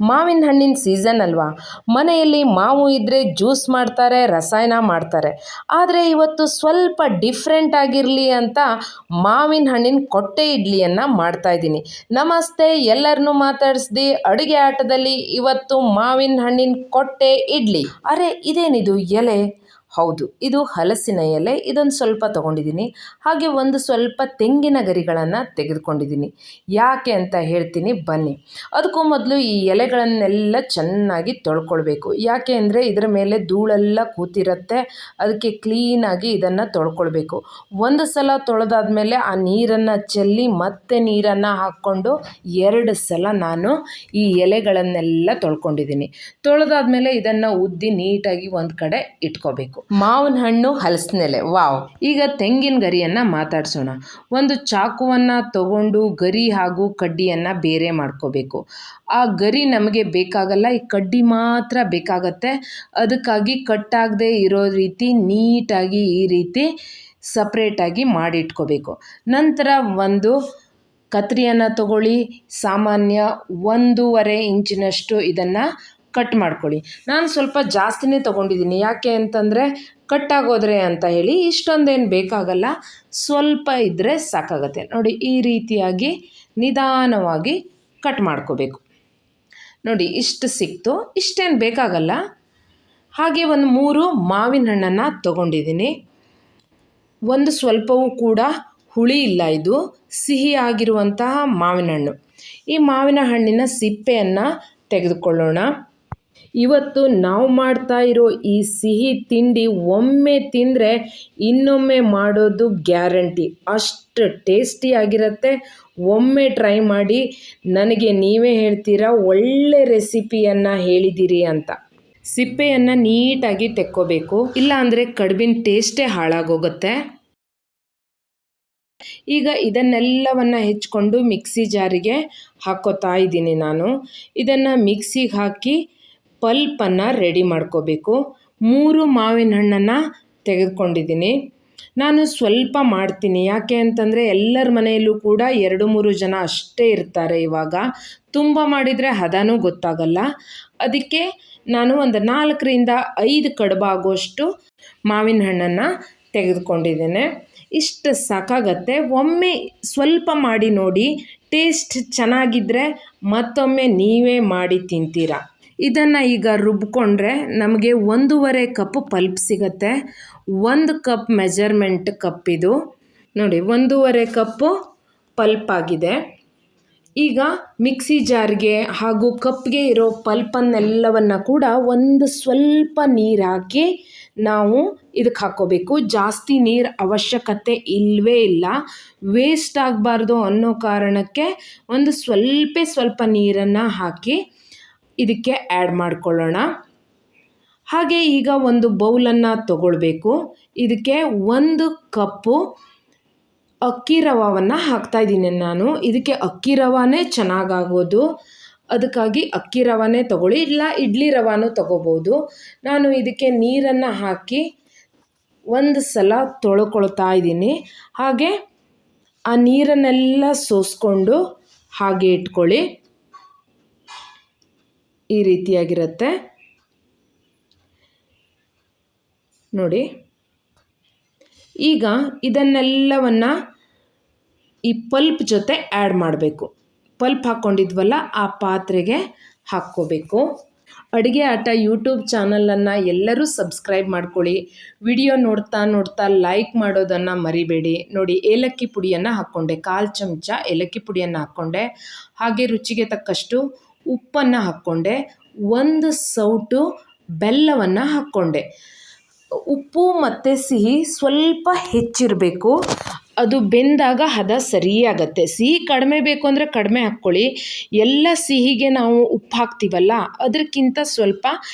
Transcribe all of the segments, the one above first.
ಮಾವಿನ ಹಣ್ಣಿನ ಸೀಸನ್ ಅಲ್ವಾ. ಮನೆಯಲ್ಲಿ ಮಾವು ಇದ್ದರೆ ಜ್ಯೂಸ್ ಮಾಡ್ತಾರೆ, ರಸಾಯನ ಮಾಡ್ತಾರೆ. ಆದರೆ ಇವತ್ತು ಸ್ವಲ್ಪ ಡಿಫ್ರೆಂಟ್ ಆಗಿರಲಿ ಅಂತ ಮಾವಿನ ಹಣ್ಣಿನ ಕೊಟ್ಟೆ ಇಡ್ಲಿಯನ್ನು ಮಾಡ್ತಾಯಿದ್ದೀನಿ. ನಮಸ್ತೆ, ಎಲ್ಲರನ್ನೂ ಮಾತಾಡಿಸ್ದು ಅಡುಗೆ ಆಟದಲ್ಲಿ ಇವತ್ತು ಮಾವಿನ ಹಣ್ಣಿನ ಕೊಟ್ಟೆ ಇಡ್ಲಿ. ಅರೆ, ಇದೇನಿದು ಎಲೆ? ಹೌದು, ಇದು ಹಲಸಿನ ಎಲೆ. ಇದೊಂದು ಸ್ವಲ್ಪ ತೊಗೊಂಡಿದ್ದೀನಿ. ಹಾಗೆ ಒಂದು ಸ್ವಲ್ಪ ತೆಂಗಿನ ಗರಿಗಳನ್ನು ತೆಗೆದುಕೊಂಡಿದ್ದೀನಿ. ಯಾಕೆ ಅಂತ ಹೇಳ್ತೀನಿ ಬನ್ನಿ. ಅದಕ್ಕೂ ಮೊದಲು ಈ ಎಲೆಗಳನ್ನೆಲ್ಲ ಚೆನ್ನಾಗಿ ತೊಳ್ಕೊಳ್ಬೇಕು. ಯಾಕೆ ಅಂದರೆ ಇದರ ಮೇಲೆ ಧೂಳೆಲ್ಲ ಕೂತಿರುತ್ತೆ. ಅದಕ್ಕೆ ಕ್ಲೀನಾಗಿ ಇದನ್ನು ತೊಳ್ಕೊಳ್ಬೇಕು. ಒಂದು ಸಲ ತೊಳೆದಾದ್ಮೇಲೆ ಆ ನೀರನ್ನು ಚೆಲ್ಲಿ ಮತ್ತೆ ನೀರನ್ನು ಹಾಕ್ಕೊಂಡು 2 ಸಲ ನಾನು ಈ ಎಲೆಗಳನ್ನೆಲ್ಲ ತೊಳ್ಕೊಂಡಿದ್ದೀನಿ. ತೊಳೆದಾದ್ಮೇಲೆ ಇದನ್ನು ಉದ್ದಿ ನೀಟಾಗಿ ಒಂದು ಕಡೆ ಇಟ್ಕೋಬೇಕು. ಮಾವಿನ ಹಣ್ಣು, ಹಲಸಿನ ಎಲೆ, ವಾವ್. ಈಗ ತೆಂಗಿನ ಗರಿಯನ್ನು ಮಾತಾಡ್ಸೋಣ. ಒಂದು ಚಾಕುವನ್ನು ತಗೊಂಡು ಗರಿ ಹಾಗೂ ಕಡ್ಡಿಯನ್ನು ಬೇರೆ ಮಾಡ್ಕೋಬೇಕು. ಆ ಗರಿ ನಮಗೆ ಬೇಕಾಗಲ್ಲ, ಈ ಕಡ್ಡಿ ಮಾತ್ರ ಬೇಕಾಗತ್ತೆ. ಅದಕ್ಕಾಗಿ ಕಟ್ಟಾಗದೆ ಇರೋ ರೀತಿ ನೀಟಾಗಿ ಈ ರೀತಿ ಸಪ್ರೇಟಾಗಿ ಮಾಡಿಟ್ಕೋಬೇಕು. ನಂತರ ಒಂದು ಕತ್ರಿಯನ್ನು ತಗೊಳ್ಳಿ. ಸಾಮಾನ್ಯ 1.5 ಇಂಚಿನಷ್ಟು ಇದನ್ನು ಕಟ್ ಮಾಡ್ಕೊಳ್ಳಿ. ನಾನು ಸ್ವಲ್ಪ ಜಾಸ್ತಿನೇ ತೊಗೊಂಡಿದ್ದೀನಿ. ಯಾಕೆ ಅಂತಂದರೆ ಕಟ್ಟಾಗೋದ್ರೆ ಅಂತ ಹೇಳಿ. ಇಷ್ಟೊಂದೇನು ಬೇಕಾಗಲ್ಲ, ಸ್ವಲ್ಪ ಇದ್ದರೆ ಸಾಕಾಗತ್ತೆ. ನೋಡಿ, ಈ ರೀತಿಯಾಗಿ ನಿಧಾನವಾಗಿ ಕಟ್ ಮಾಡ್ಕೋಬೇಕು. ನೋಡಿ, ಇಷ್ಟು ಸಿಕ್ತು. ಇಷ್ಟೇನು ಬೇಕಾಗಲ್ಲ. ಹಾಗೆ ಒಂದು 3 ಮಾವಿನ ಹಣ್ಣನ್ನು ತೊಗೊಂಡಿದ್ದೀನಿ. ಒಂದು ಸ್ವಲ್ಪವೂ ಕೂಡ ಹುಳಿ ಇಲ್ಲ. ಇದು ಸಿಹಿ ಆಗಿರುವಂತಹ ಮಾವಿನ ಹಣ್ಣು. ಈ ಮಾವಿನ ಹಣ್ಣಿನ ಸಿಪ್ಪೆಯನ್ನು ತೆಗೆದುಕೊಳ್ಳೋಣ. ಇವತ್ತು ನಾವು ಮಾಡ್ತಾ ಇರೋ ಈ ಸಿಹಿ ತಿಂಡಿ ಒಮ್ಮೆ ತಿಂದರೆ ಇನ್ನೊಮ್ಮೆ ಮಾಡೋದು ಗ್ಯಾರಂಟಿ. ಅಷ್ಟು ಟೇಸ್ಟಿಯಾಗಿರುತ್ತೆ. ಒಮ್ಮೆ ಟ್ರೈ ಮಾಡಿ. ನನಗೆ ನೀವೇ ಹೇಳ್ತೀರಾ ಒಳ್ಳೆ ರೆಸಿಪಿಯನ್ನು ಹೇಳಿದ್ದೀರಿ ಅಂತ. ಸಿಪ್ಪೆಯನ್ನು ನೀಟಾಗಿ ತೆಕ್ಕೋಬೇಕು, ಇಲ್ಲಾಂದರೆ ಕಡುಬಿನ ಟೇಸ್ಟೇ ಹಾಳಾಗೋಗುತ್ತೆ. ಈಗ ಇದನ್ನೆಲ್ಲವನ್ನು ಹೆಚ್ಕೊಂಡು ಮಿಕ್ಸಿ ಜಾರಿಗೆ ಹಾಕ್ಕೋತಾ ಇದ್ದೀನಿ ನಾನು. ಇದನ್ನು ಮಿಕ್ಸಿಗೆ ಹಾಕಿ ಪಲ್ಪನ್ನು ರೆಡಿ ಮಾಡ್ಕೋಬೇಕು. 3 ಮಾವಿನ ಹಣ್ಣನ್ನು ತೆಗೆದುಕೊಂಡಿದ್ದೀನಿ. ನಾನು ಸ್ವಲ್ಪ ಮಾಡ್ತೀನಿ. ಯಾಕೆ ಅಂತಂದರೆ ಎಲ್ಲರ ಮನೆಯಲ್ಲೂ ಕೂಡ 2-3 ಜನ ಅಷ್ಟೇ ಇರ್ತಾರೆ. ಇವಾಗ ತುಂಬ ಮಾಡಿದರೆ ಹದನೂ ಗೊತ್ತಾಗಲ್ಲ. ಅದಕ್ಕೆ ನಾನು ಒಂದು 4ರಿಂದ 5 ಕಡುಬಾಗುವಷ್ಟು ಮಾವಿನ ಹಣ್ಣನ್ನು ತೆಗೆದುಕೊಂಡಿದ್ದೇನೆ. ಇಷ್ಟು ಸಾಕಾಗತ್ತೆ. ಒಮ್ಮೆ ಸ್ವಲ್ಪ ಮಾಡಿ ನೋಡಿ. ಟೇಸ್ಟ್ ಚೆನ್ನಾಗಿದ್ದರೆ ಮತ್ತೊಮ್ಮೆ ನೀವೇ ಮಾಡಿ ತಿಂತೀರಾ. ಇದನ್ನು ಈಗ ರುಬ್ಕೊಂಡ್ರೆ ನಮಗೆ 1.5 ಕಪ್ ಪಲ್ಪ್ ಸಿಗತ್ತೆ. 1 ಕಪ್ ಮೆಜರ್ಮೆಂಟ್ ಕಪ್ ಇದು. ನೋಡಿ, 1.5 ಕಪ್ಪು ಪಲ್ಪ್ ಆಗಿದೆ. ಈಗ ಮಿಕ್ಸಿ ಜಾರ್ಗೆ ಹಾಗೂ ಕಪ್ಗೆ ಇರೋ ಪಲ್ಪನ್ನೆಲ್ಲವನ್ನು ಕೂಡ ಒಂದು ಸ್ವಲ್ಪ ನೀರು ಹಾಕಿ ನಾವು ಇದಕ್ಕೆ ಹಾಕ್ಕೋಬೇಕು. ಜಾಸ್ತಿ ನೀರು ಅವಶ್ಯಕತೆ ಇಲ್ಲವೇ ಇಲ್ಲ. ವೇಸ್ಟ್ ಆಗಬಾರ್ದು ಅನ್ನೋ ಕಾರಣಕ್ಕೆ ಒಂದು ಸ್ವಲ್ಪ ನೀರನ್ನು ಹಾಕಿ ಇದಕ್ಕೆ ಆ್ಯಡ್ ಮಾಡ್ಕೊಳ್ಳೋಣ. ಹಾಗೆ ಈಗ ಒಂದು ಬೌಲನ್ನು ತಗೊಳ್ಬೇಕು. ಇದಕ್ಕೆ 1 ಕಪ್ಪು ಅಕ್ಕಿ ರವಾವನ್ನು ಹಾಕ್ತಾಯಿದ್ದೀನಿ ನಾನು. ಇದಕ್ಕೆ ಅಕ್ಕಿ ರವಾನೇ ಚೆನ್ನಾಗಾಗೋದು. ಅದಕ್ಕಾಗಿ ಅಕ್ಕಿ ರವಾನೇ ತಗೊಳ್ಳಿ, ಇಲ್ಲ ಇಡ್ಲಿ ರವಾನೂ ತಗೋಬೋದು. ನಾನು ಇದಕ್ಕೆ ನೀರನ್ನು ಹಾಕಿ ಒಂದು ಸಲ ತೊಳ್ಕೊಳ್ತಾ ಇದ್ದೀನಿ. ಹಾಗೆ ಆ ನೀರನ್ನೆಲ್ಲ ಸೋಸ್ಕೊಂಡು ಹಾಗೆ ಇಟ್ಕೊಳ್ಳಿ. ಈ ರೀತಿಯಾಗಿರುತ್ತೆ ನೋಡಿ. ಈಗ ಇದನ್ನೆಲ್ಲವನ್ನು ಈ ಪಲ್ಪ್ ಜೊತೆ ಆ್ಯಡ್ ಮಾಡಬೇಕು. ಪಲ್ಪ್ ಹಾಕ್ಕೊಂಡಿದ್ವಲ್ಲ ಆ ಪಾತ್ರೆಗೆ ಹಾಕ್ಕೋಬೇಕು. ಅಡುಗೆ ಆಟ ಯೂಟ್ಯೂಬ್ ಚಾನಲನ್ನು ಎಲ್ಲರೂ ಸಬ್ಸ್ಕ್ರೈಬ್ ಮಾಡ್ಕೊಳ್ಳಿ. ವಿಡಿಯೋ ನೋಡ್ತಾ ಲೈಕ್ ಮಾಡೋದನ್ನು ಮರಿಬೇಡಿ. ನೋಡಿ, ಏಲಕ್ಕಿ ಪುಡಿಯನ್ನು ಹಾಕ್ಕೊಂಡೆ, 1/4 ಚಮಚ ಏಲಕ್ಕಿ ಪುಡಿಯನ್ನು ಹಾಕ್ಕೊಂಡೆ. ಹಾಗೆ ರುಚಿಗೆ ತಕ್ಕಷ್ಟು ಉಪ್ಪನ್ನು ಹಾಕ್ಕೊಂಡೆ. 1 ಸೌಟು ಬೆಲ್ಲವನ್ನು ಹಾಕ್ಕೊಂಡೆ. ಉಪ್ಪು ಮತ್ತು ಸಿಹಿ ಸ್ವಲ್ಪ ಹೆಚ್ಚಿರಬೇಕು. ಅದು ಬೆಂದಾಗ ಹದ ಸರಿಯಾಗತ್ತೆ. ಸಿಹಿ ಕಡಿಮೆ ಬೇಕು ಅಂದರೆ ಕಡಿಮೆ ಹಾಕ್ಕೊಳ್ಳಿ. ಎಲ್ಲ ಸಿಹಿಗೆ ನಾವು ಉಪ್ಪು ಹಾಕ್ತೀವಲ್ಲ, ಅದಕ್ಕಿಂತ ಸ್ವಲ್ಪ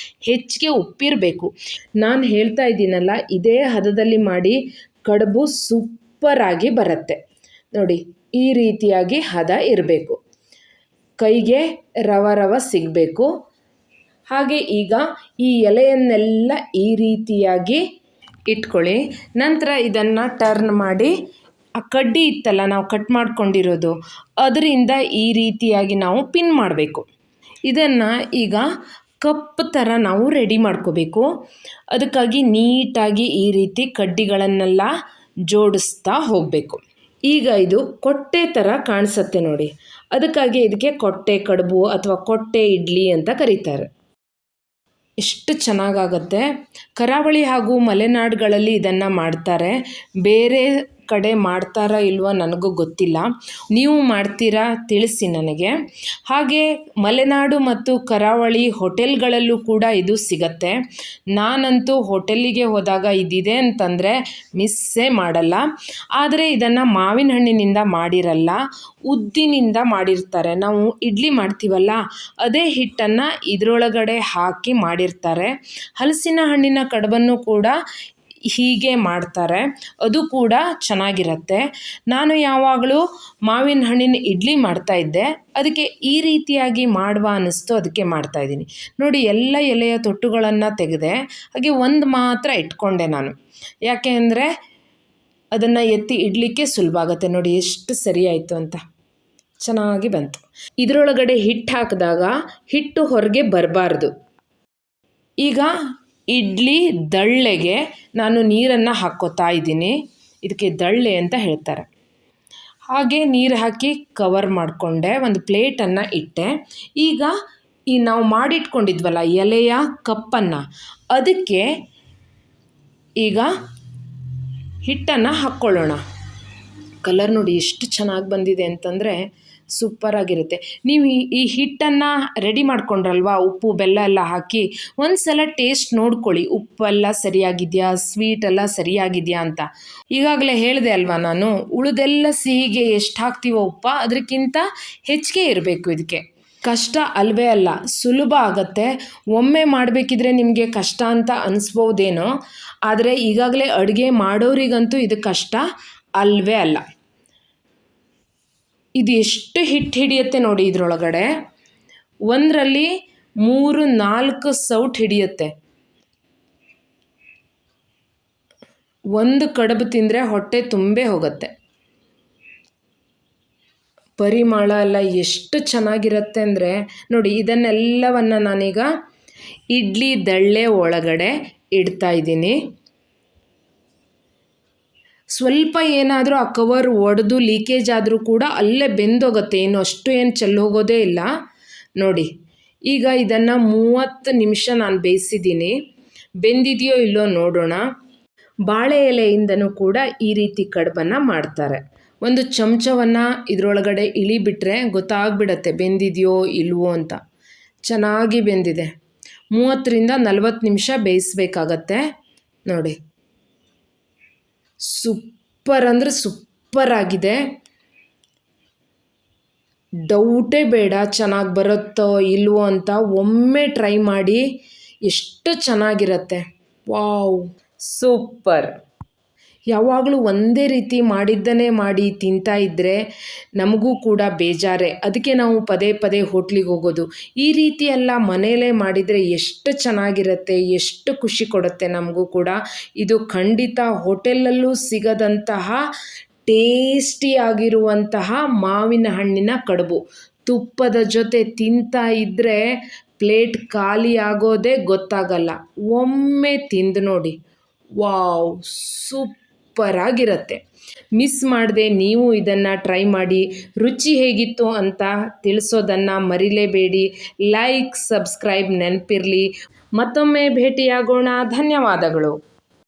ಹೆಚ್ಚಿಗೆ ಉಪ್ಪಿರಬೇಕು. ನಾನು ಹೇಳ್ತಾ ಇದ್ದೀನಲ್ಲ, ಇದೇ ಹದದಲ್ಲಿ ಮಾಡಿ. ಕಡುಬು ಸೂಪರಾಗಿ ಬರುತ್ತೆ. ನೋಡಿ, ಈ ರೀತಿಯಾಗಿ ಹದ ಇರಬೇಕು. ಕೈಗೆ ರವ ಸಿಗಬೇಕು. ಹಾಗೆ ಈಗ ಈ ಎಲೆಯನ್ನೆಲ್ಲ ಈ ರೀತಿಯಾಗಿ ಇಟ್ಕೊಳ್ಳಿ. ನಂತರ ಇದನ್ನು ಟರ್ನ್ ಮಾಡಿ ಆ ಕಡ್ಡಿ ಇತ್ತಲ್ಲ ನಾವು ಕಟ್ ಮಾಡ್ಕೊಂಡಿರೋದು, ಅದರಿಂದ ಈ ರೀತಿಯಾಗಿ ನಾವು ಪಿನ್ ಮಾಡಬೇಕು. ಇದನ್ನು ಈಗ ಕಪ್ ಥರ ನಾವು ರೆಡಿ ಮಾಡ್ಕೋಬೇಕು. ಅದಕ್ಕಾಗಿ ನೀಟಾಗಿ ಈ ರೀತಿ ಕಡ್ಡಿಗಳನ್ನೆಲ್ಲ ಜೋಡಿಸ್ತಾ ಹೋಗಬೇಕು. ಈಗ ಇದು ಕೊಟ್ಟೆ ಥರ ಕಾಣಿಸುತ್ತೆ ನೋಡಿ, ಅದಕ್ಕಾಗಿ ಇದಕ್ಕೆ ಕೊಟ್ಟೆ ಕಡುಬು ಅಥವಾ ಕೊಟ್ಟೆ ಇಡ್ಲಿ ಅಂತ ಕರೀತಾರೆ. ಎಷ್ಟು ಚೆನ್ನಾಗಾಗತ್ತೆ. ಕರಾವಳಿ ಹಾಗೂ ಮಲೆನಾಡುಗಳಲ್ಲಿ ಇದನ್ನು ಮಾಡ್ತಾರೆ. ಬೇರೆ ಕಡೆ ಮಾಡ್ತಾರಾ ಇಲ್ವೋ ನನಗೂ ಗೊತ್ತಿಲ್ಲ. ನೀವು ಮಾಡ್ತೀರಾ ತಿಳಿಸಿ ನನಗೆ. ಹಾಗೆ ಮಲೆನಾಡು ಮತ್ತು ಕರಾವಳಿ ಹೋಟೆಲ್ಗಳಲ್ಲೂ ಕೂಡ ಇದು ಸಿಗತ್ತೆ. ನಾನಂತೂ ಹೋಟೆಲ್ಲಿಗೆ ಹೋದಾಗ ಇದಿದೆ ಅಂತಂದರೆ ಮಿಸ್ಸೇ ಮಾಡಲ್ಲ. ಆದರೆ ಇದನ್ನು ಮಾವಿನ ಹಣ್ಣಿನಿಂದ ಮಾಡಿರಲ್ಲ, ಉದ್ದಿನಿಂದ ಮಾಡಿರ್ತಾರೆ. ನಾವು ಇಡ್ಲಿ ಮಾಡ್ತೀವಲ್ಲ, ಅದೇ ಹಿಟ್ಟನ್ನು ಇದರೊಳಗಡೆ ಹಾಕಿ ಮಾಡಿರ್ತಾರೆ. ಹಲಸಿನ ಹಣ್ಣಿನ ಕಡುಬನ್ನು ಕೂಡ ಹೀಗೆ ಮಾಡ್ತಾರೆ, ಅದು ಕೂಡ ಚೆನ್ನಾಗಿರುತ್ತೆ. ನಾನು ಯಾವಾಗಲೂ ಮಾವಿನ ಹಣ್ಣಿನ ಇಡ್ಲಿ ಮಾಡ್ತಾಯಿದ್ದೆ, ಅದಕ್ಕೆ ಈ ರೀತಿಯಾಗಿ ಮಾಡುವ ಅನ್ನಿಸ್ತು, ಅದಕ್ಕೆ ಮಾಡ್ತಾಯಿದ್ದೀನಿ ನೋಡಿ. ಎಲ್ಲ ಎಲೆಯ ತೊಟ್ಟುಗಳನ್ನು ತೆಗೆದೆ, ಹಾಗೆ ಒಂದು ಮಾತ್ರ ಇಟ್ಕೊಂಡೆ ನಾನು. ಯಾಕೆ ಅಂದರೆ ಅದನ್ನು ಎತ್ತಿ ಇಡಲಿಕ್ಕೆ ಸುಲಭ ಆಗುತ್ತೆ. ನೋಡಿ ಎಷ್ಟು ಸರಿ ಆಯಿತು ಅಂತ, ಚೆನ್ನಾಗಿ ಬಂತು. ಇದರೊಳಗಡೆ ಹಿಟ್ಟು ಹಾಕಿದಾಗ ಹಿಟ್ಟು ಹೊರಗೆ ಬರಬಾರ್ದು. ಈಗ ಇಡ್ಲಿ ದಳ್ಳೆಗೆ ನಾನು ನೀರನ್ನು ಹಾಕ್ಕೋತಾ ಇದ್ದೀನಿ. ಇದಕ್ಕೆ ದಳ್ಳೆ ಅಂತ ಹೇಳ್ತಾರೆ. ಹಾಗೆ ನೀರು ಹಾಕಿ ಕವರ್ ಮಾಡಿಕೊಂಡೆ, ಒಂದು ಪ್ಲೇಟನ್ನು ಇಟ್ಟೆ. ಈಗ ಈ ನಾವು ಮಾಡಿಟ್ಕೊಂಡಿದ್ವಲ್ಲ ಎಲೆಯ ಕಪ್ಪನ್ನು, ಅದಕ್ಕೆ ಈಗ ಹಿಟ್ಟನ್ನು ಹಾಕ್ಕೊಳ್ಳೋಣ. ಕಲರ್ ನೋಡಿ ಎಷ್ಟು ಚೆನ್ನಾಗಿ ಬಂದಿದೆ ಅಂತಂದರೆ ಸೂಪರಾಗಿರುತ್ತೆ. ನೀವು ಈ ಹಿಟ್ಟನ್ನು ರೆಡಿ ಮಾಡ್ಕೊಂಡ್ರಲ್ವ, ಉಪ್ಪು ಬೆಲ್ಲ ಎಲ್ಲ ಹಾಕಿ ಒಂದು ಸಲ ಟೇಸ್ಟ್ ನೋಡ್ಕೊಳ್ಳಿ, ಉಪ್ಪೆಲ್ಲ ಸರಿಯಾಗಿದೆಯಾ, ಸ್ವೀಟೆಲ್ಲ ಸರಿಯಾಗಿದೆಯಾ ಅಂತ. ಈಗಾಗಲೇ ಹೇಳಿದೆ ಅಲ್ವಾ ನಾನು, ಉಳಿದೆಲ್ಲ ಸಿಹಿಗೆ ಎಷ್ಟು ಹಾಕ್ತೀವೋ ಉಪ್ಪು ಅದಕ್ಕಿಂತ ಹೆಚ್ಚಿಗೆ ಇರಬೇಕು. ಇದಕ್ಕೆ ಕಷ್ಟ ಅಲ್ವೇ ಅಲ್ಲ, ಸುಲಭ ಆಗತ್ತೆ. ಒಮ್ಮೆ ಮಾಡಬೇಕಿದ್ರೆ ನಿಮಗೆ ಕಷ್ಟ ಅಂತ ಅನಿಸ್ಬೋದೇನೋ, ಆದರೆ ಈಗಾಗಲೇ ಅಡುಗೆ ಮಾಡೋರಿಗಂತೂ ಇದು ಕಷ್ಟ ಅಲ್ವೇ ಅಲ್ಲ. ಇದು ಎಷ್ಟು ಹಿಟ್ಟು ಹಿಡಿಯುತ್ತೆ ನೋಡಿ. ಇದರೊಳಗಡೆ ಒಂದರಲ್ಲಿ 3-4 ಸೌಟ್ ಹಿಡಿಯುತ್ತೆ. ಒಂದು ಕಡುಬು ತಿಂದರೆ ಹೊಟ್ಟೆ ತುಂಬೇ ಹೋಗುತ್ತೆ. ಪರಿಮಳ ಎಲ್ಲ ಎಷ್ಟು ಚೆನ್ನಾಗಿರುತ್ತೆ ಅಂದರೆ ನೋಡಿ. ಇದನ್ನೆಲ್ಲವನ್ನು ನಾನೀಗ ಇಡ್ಲಿ ದಳ್ಳೆ ಒಳಗಡೆ ಇಡ್ತಾ ಇದ್ದೀನಿ. ಸ್ವಲ್ಪ ಏನಾದರೂ ಆ ಕವರ್ ಒಡೆದು ಲೀಕೇಜ್ ಆದರೂ ಕೂಡ ಅಲ್ಲೇ ಬೆಂದೋಗುತ್ತೆ, ಅಷ್ಟು ಚೆಲ್ಲೋಗೋದೇ ಇಲ್ಲ ನೋಡಿ. ಈಗ ಇದನ್ನು 30 ನಿಮಿಷ ನಾನು ಬೇಯಿಸಿದ್ದೀನಿ. ಬೆಂದಿದೆಯೋ ಇಲ್ಲೋ ನೋಡೋಣ. ಬಾಳೆ ಎಲೆಯಿಂದನೂ ಕೂಡ ಈ ರೀತಿ ಕಡುಬನ್ನು ಮಾಡ್ತಾರೆ. ಒಂದು ಚಮಚವನ್ನು ಇದರೊಳಗಡೆ ಇಳಿಬಿಟ್ರೆ ಗೊತ್ತಾಗ್ಬಿಡತ್ತೆ ಬೆಂದಿದೆಯೋ ಇಲ್ವೋ ಅಂತ. ಚೆನ್ನಾಗಿ ಬೆಂದಿದೆ. 30-40 ನಿಮಿಷ ಬೇಯಿಸ್ಬೇಕಾಗತ್ತೆ ನೋಡಿ. ಸೂಪರ್ ಅಂದರೆ ಸೂಪರ್ ಆಗಿದೆ. ಡೌಟೇ ಬೇಡ ಚೆನ್ನಾಗಿ ಬರುತ್ತೋ ಇಲ್ವೋ ಅಂತ. ಒಮ್ಮೆ ಟ್ರೈ ಮಾಡಿ, ಎಷ್ಟು ಚೆನ್ನಾಗಿರುತ್ತೆ. Wow, super. ಯಾವಾಗಲೂ ಒಂದೇ ರೀತಿ ಮಾಡಿದ್ದನ್ನೇ ಮಾಡಿ ತಿಂತಾ ಇದ್ದರೆ ನಮಗೂ ಕೂಡ ಬೇಜಾರೇ. ಅದಕ್ಕೆ ನಾವು ಪದೇ ಪದೇ ಹೋಟ್ಲಿಗೆ ಹೋಗೋದು. ಈ ರೀತಿ ಎಲ್ಲ ಮನೆಯಲ್ಲೇ ಮಾಡಿದರೆ ಎಷ್ಟು ಚೆನ್ನಾಗಿರುತ್ತೆ, ಎಷ್ಟು ಖುಷಿ ಕೊಡುತ್ತೆ ನಮಗೂ ಕೂಡ. ಇದು ಖಂಡಿತ ಹೋಟೆಲಲ್ಲೂ ಸಿಗದಂತಹ ಟೇಸ್ಟಿಯಾಗಿರುವಂತಹ ಮಾವಿನ ಹಣ್ಣಿನ ಕಡುಬು. ತುಪ್ಪದ ಜೊತೆ ತಿಂತಾ ಇದ್ದರೆ ಪ್ಲೇಟ್ ಖಾಲಿ ಆಗೋದೇ ಗೊತ್ತಾಗಲ್ಲ. ಒಮ್ಮೆ ತಿಂದು ನೋಡಿ, ವಾವ್, ಸೂಪರಾಗಿರುತ್ತೆ. ಮಿಸ್ ಮಾಡದೆ ನೀವು ಇದನ್ನು ಟ್ರೈ ಮಾಡಿ. ರುಚಿ ಹೇಗಿತ್ತು ಅಂತ ತಿಳಿಸೋದನ್ನು ಮರಿಲೇಬೇಡಿ. ಲೈಕ್, ಸಬ್ಸ್ಕ್ರೈಬ್ ನೆನಪಿರಲಿ. ಮತ್ತೊಮ್ಮೆ ಭೇಟಿಯಾಗೋಣ. ಧನ್ಯವಾದಗಳು.